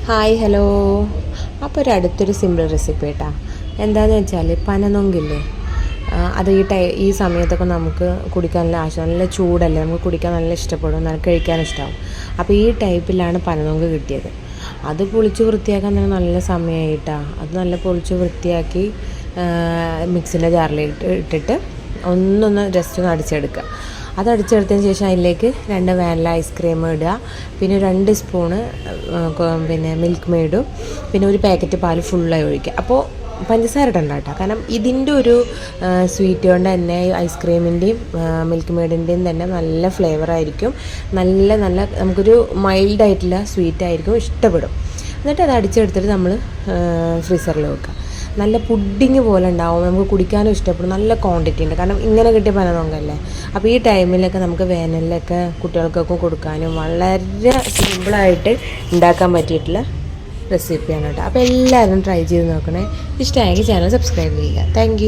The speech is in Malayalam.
Hi hello. അപ്പോൾ അടുത്തൊരു സിമ്പിൾ റെസിപ്പി കേട്ടോ. എന്താണെന്ന് വെച്ചാൽ പനനൊങ്കില്ലേ, അത് ഈ സമയത്തൊക്കെ നമുക്ക് കുടിക്കാൻ നല്ല ആവശ്യം, നല്ല ചൂടല്ലേ, നമുക്ക് കുടിക്കാൻ നല്ല ഇഷ്ടപ്പെടും, നല്ല കഴിക്കാൻ ഇഷ്ടമാവും. അപ്പോൾ ഈ ടൈപ്പിലാണ് പനനൊങ്ക് കിട്ടിയത്. അത് പൊളിച്ച് വൃത്തിയാക്കാൻ തന്നെ നല്ല സമയമായിട്ടാണ്. അത് നല്ല പൊളിച്ച് വൃത്തിയാക്കി മിക്സിൻ്റെ ജാറിലേക്ക് ഇട്ടിട്ട് ഒന്നൊന്ന് ജസ്റ്റ് ഒന്ന് അടിച്ചെടുക്കുക. അത് അടിച്ചെടുത്തതിന് ശേഷം അതിലേക്ക് 2 വാനില ഐസ്ക്രീം ഇടുക, പിന്നെ 2 സ്പൂണ് പിന്നെ മിൽക്ക് മെയ്ഡും, പിന്നെ ഒരു പാക്കറ്റ് പാൽ ഫുള്ളായി ഒഴിക്കുക. അപ്പോൾ പഞ്ചസാര ഇടണ്ട കേട്ടോ, കാരണം ഇതിൻ്റെ ഒരു സ്വീറ്റ് കൊണ്ട് തന്നെ ഐസ്ക്രീമിൻ്റെയും മിൽക്ക് മെയ്ഡിൻ്റെയും തന്നെ നല്ല ഫ്ലേവറായിരിക്കും. നല്ല നമുക്കൊരു മൈൽഡായിട്ടുള്ള സ്വീറ്റായിരിക്കും, ഇഷ്ടപ്പെടും. എന്നിട്ട് അത് അടിച്ചെടുത്തിട്ട് നമ്മൾ ഫ്രീസറിൽ വെക്കുക. നല്ല പുഡിങ് പോലെ ഉണ്ടാവും, നമുക്ക് കുടിക്കാനും ഇഷ്ടപ്പെടും. നല്ല ക്വാണ്ടിറ്റി ഉണ്ട്, കാരണം ഇങ്ങനെ കിട്ടിയ പനനൊങ്കല്ലേ. അപ്പോൾ ഈ ടൈമിലൊക്കെ നമുക്ക് വേനലിലൊക്കെ കുട്ടികൾക്കൊക്കെ കൊടുക്കാനും വളരെ സിമ്പിളായിട്ട് ഉണ്ടാക്കാൻ പറ്റിയിട്ടുള്ള റെസിപ്പിയാണ് കേട്ടോ. അപ്പോൾ എല്ലാവരും ട്രൈ ചെയ്ത് നോക്കണേ. ഇഷ്ടമായെങ്കിൽ ചാനൽ സബ്സ്ക്രൈബ് ചെയ്യുക. താങ്ക്